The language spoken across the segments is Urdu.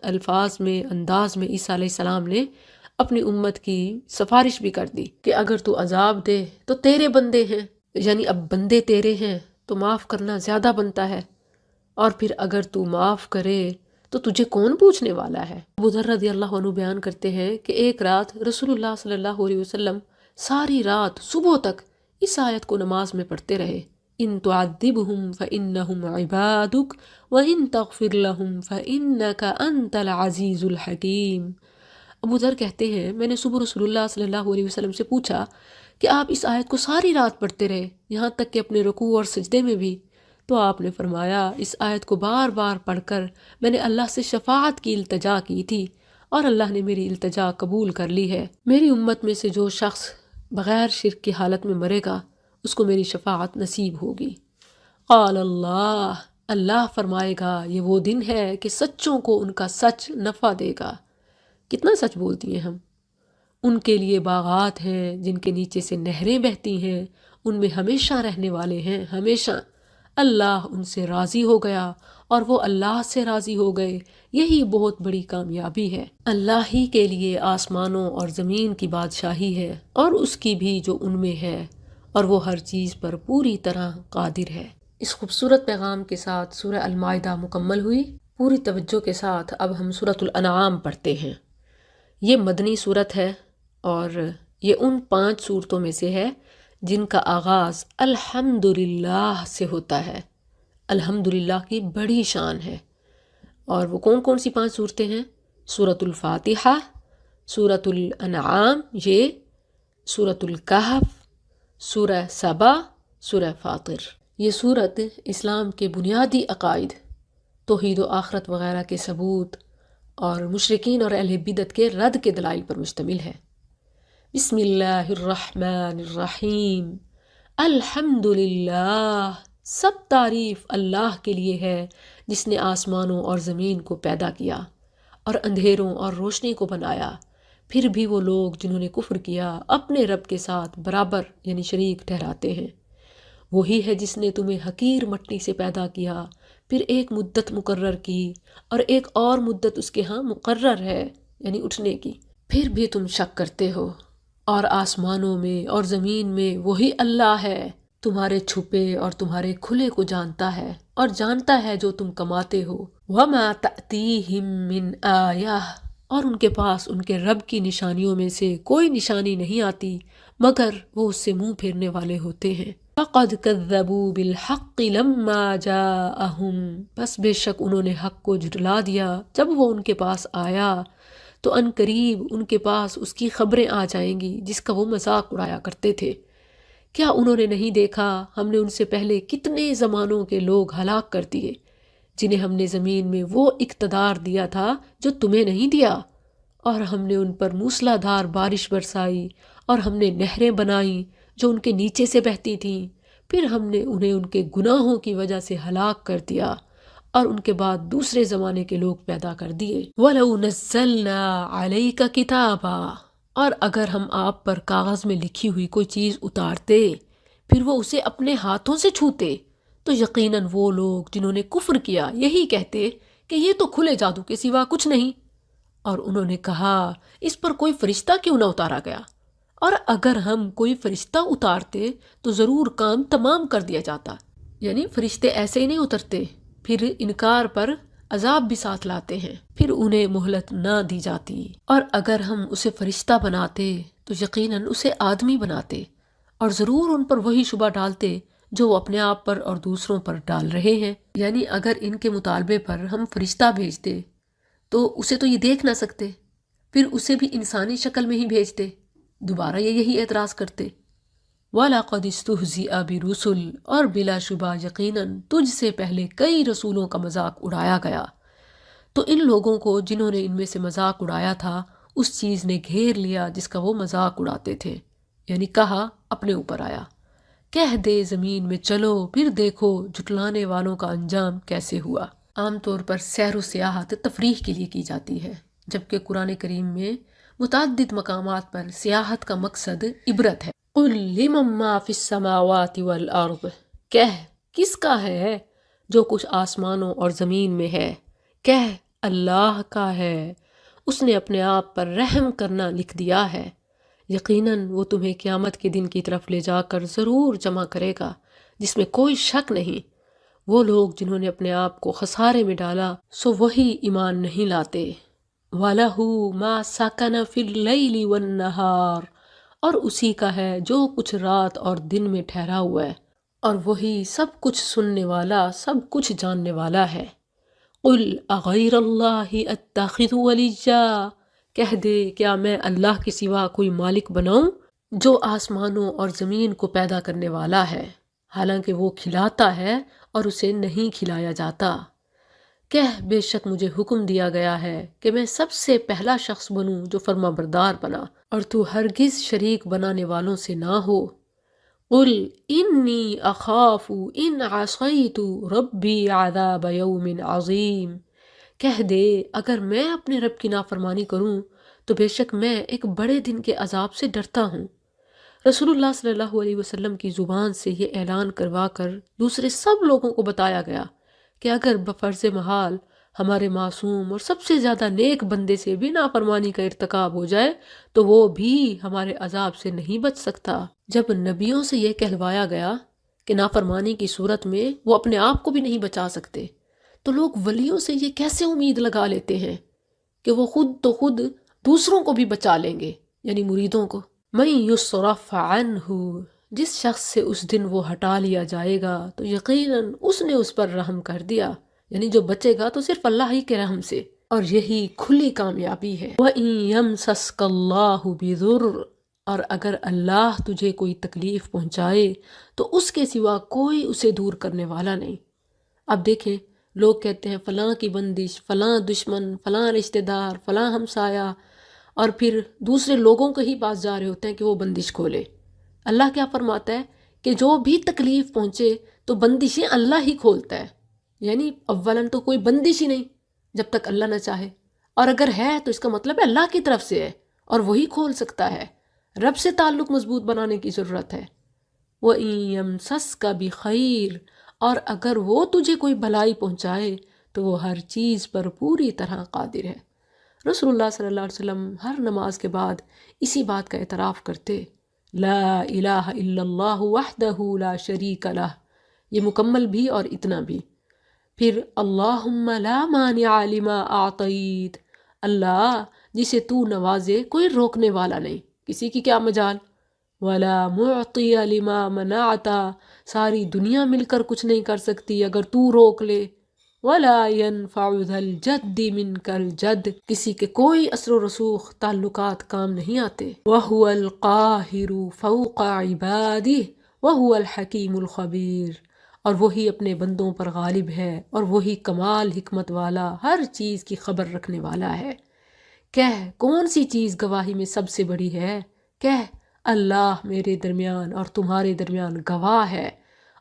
الفاظ میں، انداز میں عیسیٰ علیہ السلام نے اپنی امت کی سفارش بھی کر دی کہ اگر تو عذاب دے تو تیرے بندے ہیں، یعنی اب بندے تیرے ہیں تو معاف کرنا زیادہ بنتا ہے، اور پھر اگر تو معاف کرے تو تجھے کون پوچھنے والا ہے۔ ابو ذر رضی اللہ عنہ بیان کرتے ہیں کہ ایک رات رسول اللہ صلی اللہ علیہ وسلم ساری رات صبح تک اس آیت کو نماز میں پڑھتے رہے، ان تعذبہم فانہم عبادک وان تغفر لہم فانک انت العزیز الحکیم۔ ابو ذر کہتے ہیں میں نے صبح رسول اللہ صلی اللہ علیہ وسلم سے پوچھا کہ آپ اس آیت کو ساری رات پڑھتے رہے، یہاں تک کہ اپنے رکوع اور سجدے میں بھی، تو آپ نے فرمایا اس آیت کو بار بار پڑھ کر میں نے اللہ سے شفاعت کی التجا کی تھی اور اللہ نے میری التجا قبول کر لی ہے۔ میری امت میں سے جو شخص بغیر شرک کی حالت میں مرے گا اس کو میری شفاعت نصیب ہوگی۔ قال اللہ، اللہ فرمائے گا یہ وہ دن ہے کہ سچوں کو ان کا سچ نفع دے گا۔ کتنا سچ بولتی ہیں ہم۔ ان کے لیے باغات ہیں جن کے نیچے سے نہریں بہتی ہیں، ان میں ہمیشہ رہنے والے ہیں، ہمیشہ۔ اللہ ان سے راضی ہو گیا اور وہ اللہ سے راضی ہو گئے، یہی بہت بڑی کامیابی ہے۔ اللہ ہی کے لیے آسمانوں اور زمین کی بادشاہی ہے اور اس کی بھی جو ان میں ہے، اور وہ ہر چیز پر پوری طرح قادر ہے۔ اس خوبصورت پیغام کے ساتھ سورہ المائدہ مکمل ہوئی۔ پوری توجہ کے ساتھ اب ہم سورۃ الانعام پڑھتے ہیں۔ یہ مدنی صورت ہے اور یہ ان 5 صورتوں میں سے ہے جن کا آغاز الحمدللہ سے ہوتا ہے۔ الحمدللہ کی بڑی شان ہے۔ اور وہ کون کون سی 5 صورتیں ہیں؟ سورۃ الفاتحہ، سورۃ الانعام، یہ سورۃ الکہف، سورہ سبا، سورہ فاطر۔ یہ صورت اسلام کے بنیادی عقائد، توحید و آخرت وغیرہ کے ثبوت اور مشرکین اور اہل بدعت کے رد کے دلائل پر مشتمل ہے۔ بسم اللہ الرحمن الرحیم۔ الحمدللہ، سب تعریف اللہ کے لیے ہے جس نے آسمانوں اور زمین کو پیدا کیا اور اندھیروں اور روشنی کو بنایا۔ پھر بھی وہ لوگ جنہوں نے کفر کیا اپنے رب کے ساتھ برابر یعنی شریک ٹھہراتے ہیں۔ وہی ہے جس نے تمہیں حقیر مٹی سے پیدا کیا، پھر ایک مدت مقرر کی اور ایک اور مدت اس کے ہاں مقرر ہے یعنی اٹھنے کی، پھر بھی تم شک کرتے ہو۔ اور آسمانوں میں اور زمین میں وہی اللہ ہے، تمہارے چھپے اور تمہارے کھلے کو جانتا ہے اور جانتا ہے جو تم کماتے ہو۔ وَمَا تَأْتِيهِم مِّنْ آیَةٍ، اور ان کے پاس ان کے رب کی نشانیوں میں سے کوئی نشانی نہیں آتی مگر وہ اس سے منہ پھیرنے والے ہوتے ہیں۔ فَقَدْ كَذَّبُوا بِالْحَقِّ لَمَّا جَاءَهُمْ، بس بے شک انہوں نے حق کو جھٹلا دیا جب وہ ان کے پاس آیا، تو ان قریب ان کے پاس اس کی خبریں آ جائیں گی جس کا وہ مذاق اڑایا کرتے تھے۔ کیا انہوں نے نہیں دیکھا ہم نے ان سے پہلے کتنے زمانوں کے لوگ ہلاک کر دیے جنہیں ہم نے زمین میں وہ اقتدار دیا تھا جو تمہیں نہیں دیا، اور ہم نے ان پر موسلا دھار بارش برسائی اور ہم نے نہریں بنائیں جو ان کے نیچے سے بہتی تھیں، پھر ہم نے انہیں ان کے گناہوں کی وجہ سے ہلاک کر دیا اور ان کے بعد دوسرے زمانے کے لوگ پیدا کر دیے۔ وَلَوْ نَزَّلْنَا عَلَيْكَ كِتَابًا، اور اگر ہم آپ پر کاغذ میں لکھی ہوئی کوئی چیز اتارتے پھر وہ اسے اپنے ہاتھوں سے چھوتے، تو یقیناً وہ لوگ جنہوں نے کفر کیا یہی کہتے کہ یہ تو کھلے جادو کے سوا کچھ نہیں، اور انہوں نے کہا اس پر کوئی فرشتہ کیوں نہ اتارا گیا، اور اگر ہم کوئی فرشتہ اتارتے تو ضرور کام تمام کر دیا جاتا۔ یعنی فرشتے ایسے ہی نہیں اترتے، پھر انکار پر عذاب بھی ساتھ لاتے ہیں، پھر انہیں مہلت نہ دی جاتی۔ اور اگر ہم اسے فرشتہ بناتے تو یقیناً اسے آدمی بناتے، اور ضرور ان پر وہی شبہ ڈالتے جو وہ اپنے آپ پر اور دوسروں پر ڈال رہے ہیں۔ یعنی اگر ان کے مطالبے پر ہم فرشتہ بھیجتے تو اسے تو یہ دیکھ نہ سکتے، پھر اسے بھی انسانی شکل میں ہی بھیجتے، دوبارہ یہ یہی اعتراض کرتے۔ وَلَقَدِ اسْتُهْزِئَ بِرُسُلٍ، اور بلا شبہ یقیناً تجھ سے پہلے کئی رسولوں کا مذاق اڑایا گیا، تو ان لوگوں کو جنہوں نے ان میں سے مذاق اڑایا تھا اس چیز نے گھیر لیا جس کا وہ مذاق اڑاتے تھے، یعنی کہا اپنے اوپر آیا، کہہ دے زمین میں چلو پھر دیکھو جھٹلانے والوں کا انجام کیسے ہوا۔ عام طور پر سیر و سیاحت تفریح کے لیے کی جاتی ہے، جبکہ قرآن کریم میں متعدد مقامات پر سیاحت کا مقصد عبرت ہے۔ قُلْ لِمَن مَّا فِي السَّمَاوَاتِ وَالْأَرْضِ، کہہ کس کا ہے جو کچھ آسمانوں اور زمین میں ہے، کہہ اللہ کا ہے، اس نے اپنے آپ پر رحم کرنا لکھ دیا ہے، یقیناً وہ تمہیں قیامت کے دن کی طرف لے جا کر ضرور جمع کرے گا جس میں کوئی شک نہیں۔ وہ لوگ جنہوں نے اپنے آپ کو خسارے میں ڈالا سو وہی ایمان نہیں لاتے۔ وَلَهُ مَا سَكَنَ فِي اللَّيْلِ وَالنَّهَارِ، اور اسی کا ہے جو کچھ رات اور دن میں ٹھہرا ہوا ہے، اور وہی سب کچھ سننے والا، سب کچھ جاننے والا ہے۔ قُلْ أَغَيْرَ اللَّهِ أَتَّخِذُ وَلِيًّا، کہہ دے کیا میں اللہ کے سوا کوئی مالک بناؤں جو آسمانوں اور زمین کو پیدا کرنے والا ہے، حالانکہ وہ کھلاتا ہے اور اسے نہیں کھلایا جاتا۔ کہہ بے شک مجھے حکم دیا گیا ہے کہ میں سب سے پہلا شخص بنوں جو فرما بردار بنا، اور تو ہرگز شریک بنانے والوں سے نہ ہو۔ قل انی اخاف ان عصیت ربی عذاب یوم عظیم، کہہ دے اگر میں اپنے رب کی نافرمانی کروں تو بے شک میں ایک بڑے دن کے عذاب سے ڈرتا ہوں۔ رسول اللہ صلی اللہ علیہ وسلم کی زبان سے یہ اعلان کروا کر دوسرے سب لوگوں کو بتایا گیا کہ اگر بفرض محال ہمارے معصوم اور سب سے زیادہ نیک بندے سے بھی نافرمانی کا ارتکاب ہو جائے تو وہ بھی ہمارے عذاب سے نہیں بچ سکتا۔ جب نبیوں سے یہ کہلوایا گیا کہ نافرمانی کی صورت میں وہ اپنے آپ کو بھی نہیں بچا سکتے، تو لوگ ولیوں سے یہ کیسے امید لگا لیتے ہیں کہ وہ خود دوسروں کو بھی بچا لیں گے، یعنی مریدوں کو۔ من یصرف عنہ، جس شخص سے اس دن وہ ہٹا لیا جائے گا تو یقیناً اس نے اس پر رحم کر دیا، یعنی جو بچے گا تو صرف اللہ ہی کے رحم سے، اور یہی کھلی کامیابی ہے۔ وَإِن يَمْسَسْكَ اللَّهُ بِضُرٍّ، اور اگر اللہ تجھے کوئی تکلیف پہنچائے تو اس کے سوا کوئی اسے دور کرنے والا نہیں۔ اب دیکھیں، لوگ کہتے ہیں فلاں کی بندش، فلاں دشمن، فلاں رشتہ دار، فلاں ہمسایہ، اور پھر دوسرے لوگوں کے ہی پاس جا رہے ہوتے ہیں کہ وہ بندش کھولے۔ اللہ کیا فرماتا ہے کہ جو بھی تکلیف پہنچے تو بندشیں اللہ ہی کھولتا ہے، یعنی اولاً تو کوئی بندش ہی نہیں جب تک اللہ نہ چاہے، اور اگر ہے تو اس کا مطلب ہے اللہ کی طرف سے ہے اور وہی کھول سکتا ہے۔ رب سے تعلق مضبوط بنانے کی ضرورت ہے۔ وَإِن يَمْسَسْكَ بِخَيْرٍ، اور اگر وہ تجھے کوئی بھلائی پہنچائے تو وہ ہر چیز پر پوری طرح قادر ہے۔ رسول اللہ صلی اللہ علیہ وسلم ہر نماز کے بعد اسی بات کا اعتراف کرتے، لا الہ الا اللہ وحدہ لا شریک لہ، یہ مکمل بھی اور اتنا بھی۔ پھر اللہم لا مانع لما اعطیت، اللہ جسے تو نوازے کوئی روکنے والا نہیں، کسی کی کیا مجال، ولا معطی لما منعت، ساری دنیا مل کر کچھ نہیں کر سکتی اگر تو روک لے، ولا ينفع ذا الجد منك الجد، کسی کے کوئی اثر و رسوخ تعلقات کام نہیں آتے۔ وهو القاہر فوق عباده وهو الحکیم الخبیر، اور وہی اپنے بندوں پر غالب ہے اور وہی کمال حکمت والا، ہر چیز کی خبر رکھنے والا ہے۔ کہہ کون سی چیز گواہی میں سب سے بڑی ہے؟ کہہ اللہ میرے درمیان اور تمہارے درمیان گواہ ہے،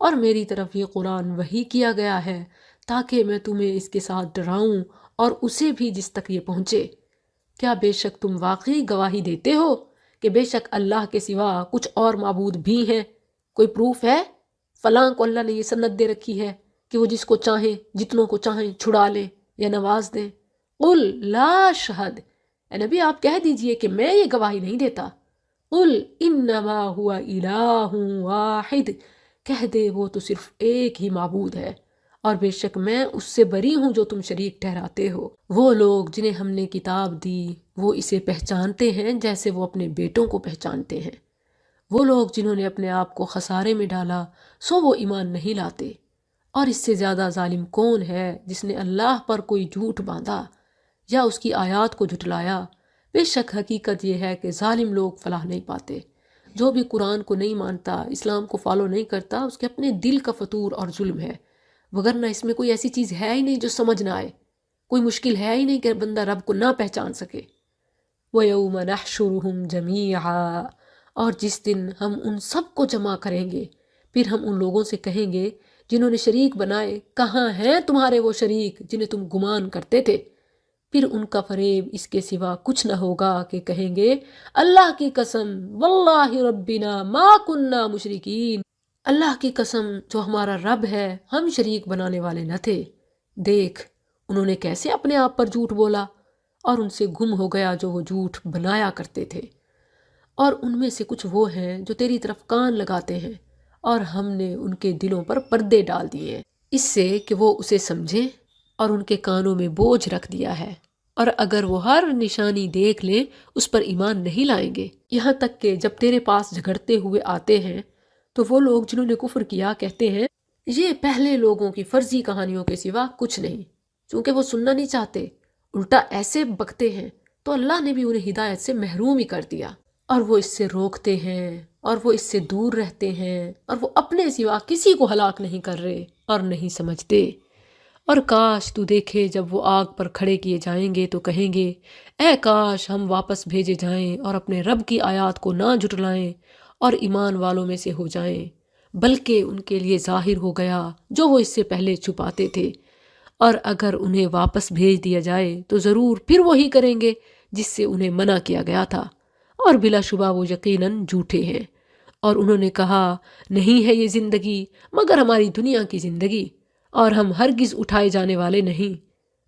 اور میری طرف یہ قرآن وحی کیا گیا ہے تاکہ میں تمہیں اس کے ساتھ ڈراؤں اور اسے بھی جس تک یہ پہنچے۔ کیا بے شک تم واقعی گواہی دیتے ہو کہ بے شک اللہ کے سوا کچھ اور معبود بھی ہیں؟ کوئی پروف ہے؟ فلاں کو اللہ نے یہ سند دے رکھی ہے کہ وہ جس کو چاہیں جتنوں کو چاہیں چھڑا لیں یا نواز دیں؟ قل لا اشہد، اے نبی آپ کہہ دیجئے کہ میں یہ گواہی نہیں دیتا۔ قل انما ہوا الہ واحد، کہہ دے وہ تو صرف ایک ہی معبود ہے، اور بے شک میں اس سے بری ہوں جو تم شریک ٹھہراتے ہو۔ وہ لوگ جنہیں ہم نے کتاب دی وہ اسے پہچانتے ہیں جیسے وہ اپنے بیٹوں کو پہچانتے ہیں۔ وہ لوگ جنہوں نے اپنے آپ کو خسارے میں ڈالا سو وہ ایمان نہیں لاتے، اور اس سے زیادہ ظالم کون ہے جس نے اللہ پر کوئی جھوٹ باندھا یا اس کی آیات کو جھٹلایا۔ بے شک حقیقت یہ ہے کہ ظالم لوگ فلاح نہیں پاتے۔ جو بھی قرآن کو نہیں مانتا، اسلام کو فالو نہیں کرتا، اس کے اپنے دل کا فطور اور ظلم ہے، وگرنہ اس میں کوئی ایسی چیز ہے ہی نہیں جو سمجھ نہ آئے، کوئی مشکل ہے ہی نہیں کہ بندہ رب کو نہ پہچان سکے۔ وَيَوْمَ نَحْشُرُهُمْ جَمِيعًا، اور جس دن ہم ان سب کو جمع کریں گے، پھر ہم ان لوگوں سے کہیں گے جنہوں نے شریک بنائے، کہاں ہیں تمہارے وہ شریک جنہیں تم گمان کرتے تھے؟ پھر ان کا فریب اس کے سوا کچھ نہ ہوگا کہ کہیں گے اللہ کی قسم واللہ ربنا ما کننا مشرکین، اللہ کی قسم جو ہمارا رب ہے ہم شریک بنانے والے نہ تھے۔ دیکھ انہوں نے کیسے اپنے آپ پر جھوٹ بولا، اور ان سے گم ہو گیا جو وہ جھوٹ بنایا کرتے تھے۔ اور ان میں سے کچھ وہ ہیں جو تیری طرف کان لگاتے ہیں، اور ہم نے ان کے دلوں پر پردے ڈال دیے ہیں، اس سے کہ وہ اسے سمجھیں، اور ان کے کانوں میں بوجھ رکھ دیا ہے، اور اگر وہ ہر نشانی دیکھ لیں اس پر ایمان نہیں لائیں گے۔ یہاں تک کہ جب تیرے پاس جھگڑتے ہوئے آتے ہیں تو وہ لوگ جنہوں نے کفر کیا کہتے ہیں یہ پہلے لوگوں کی فرضی کہانیوں کے سوا کچھ نہیں، چونکہ وہ سننا نہیں چاہتے، الٹا ایسے بکتے ہیں تو اللہ نے بھی انہیں ہدایت سے محروم ہی کر دیا، اور وہ اس سے روکتے ہیں اور وہ اس سے دور رہتے ہیں، اور وہ اپنے سوا کسی کو ہلاک نہیں کر رہے اور نہیں سمجھتے۔ اور کاش تو دیکھے جب وہ آگ پر کھڑے کیے جائیں گے تو کہیں گے اے کاش ہم واپس بھیجے جائیں اور اپنے رب کی آیات کو نہ جھٹلائیں اور ایمان والوں میں سے ہو جائیں، بلکہ ان کے لیے ظاہر ہو گیا جو وہ اس سے پہلے چھپاتے تھے، اور اگر انہیں واپس بھیج دیا جائے تو ضرور پھر وہی کریں گے جس سے انہیں منع کیا گیا تھا، اور بلا شبہ وہ یقیناً جھوٹے ہیں۔ اور انہوں نے کہا نہیں ہے یہ زندگی مگر ہماری دنیا کی زندگی، اور ہم ہرگز اٹھائے جانے والے نہیں۔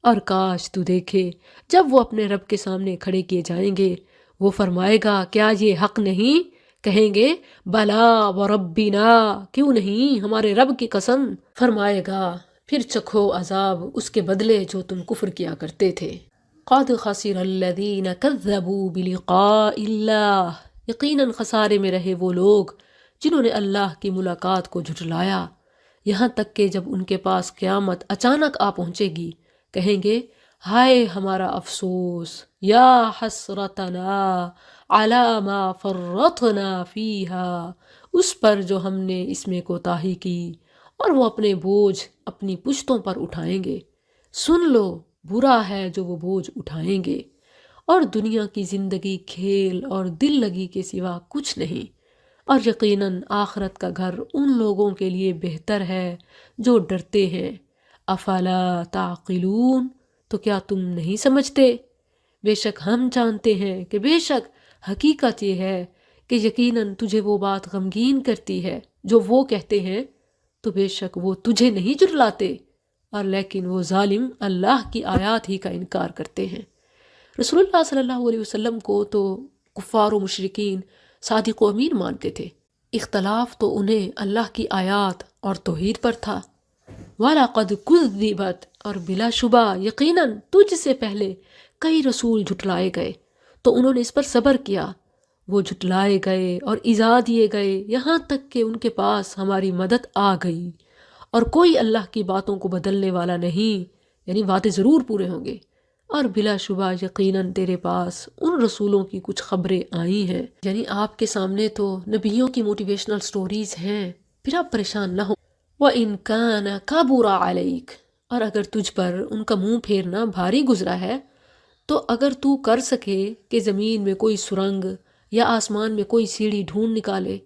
اور کاش تو دیکھے جب وہ اپنے رب کے سامنے کھڑے کیے جائیں گے، وہ فرمائے گا کیا یہ حق نہیں؟ کہیں گے بلا وربنا، کیوں نہیں، ہمارے رب کی قسم۔ فرمائے گا پھر چکھو عذاب اس کے بدلے جو تم کفر کیا کرتے تھے۔ قد خسر الذین کذبوا بلقاء اللہ، یقیناً خسارے میں رہے وہ لوگ جنہوں نے اللہ کی ملاقات کو جھٹلایا۔ یہاں تک کہ جب ان کے پاس قیامت اچانک آ پہنچے گی کہیں گے ہائے ہمارا افسوس، یا حسرتنا علی ما فرطنا فیہا، اس پر جو ہم نے اس میں کوتاہی کی، اور وہ اپنے بوجھ اپنی پشتوں پر اٹھائیں گے۔ سن لو برا ہے جو وہ بوجھ اٹھائیں گے، اور دنیا کی زندگی کھیل اور دل لگی کے سوا کچھ نہیں، اور یقیناً آخرت کا گھر ان لوگوں کے لیے بہتر ہے جو ڈرتے ہیں۔ افلا تعقلون، تو کیا تم نہیں سمجھتے؟ بے شک ہم جانتے ہیں کہ بے شک حقیقت یہ ہے کہ یقیناً تجھے وہ بات غمگین کرتی ہے جو وہ کہتے ہیں، تو بے شک وہ تجھے نہیں جھٹلاتے، اور لیکن وہ ظالم اللہ کی آیات ہی کا انکار کرتے ہیں۔ رسول اللہ صلی اللہ علیہ وسلم کو تو کفار و مشرکین صادق و امین مانتے تھے، اختلاف تو انہیں اللہ کی آیات اور توحید پر تھا۔ وَلَقَدْ كُذِّبَتْ، اور بلا شبہ یقیناً تجھ سے پہلے کئی رسول جھٹلائے گئے، تو انہوں نے اس پر صبر کیا، وہ جھٹلائے گئے اور ایذا دیے گئے یہاں تک کہ ان کے پاس ہماری مدد آ گئی، اور کوئی اللہ کی باتوں کو بدلنے والا نہیں، یعنی وعدے ضرور پورے ہوں گے۔ اور بلا شبہ یقیناً تیرے پاس ان رسولوں کی کچھ خبریں آئی ہیں، یعنی آپ کے سامنے تو نبیوں کی موٹیویشنل سٹوریز ہیں، پھر آپ پریشان نہ ہو۔ وَإِن كَانَ كَبُرَ عَلَيْكَ، اور اگر تجھ پر ان کا منہ پھیرنا بھاری گزرا ہے، تو اگر تو کر سکے کہ زمین میں کوئی سرنگ یا آسمان میں کوئی سیڑھی ڈھونڈ نکالے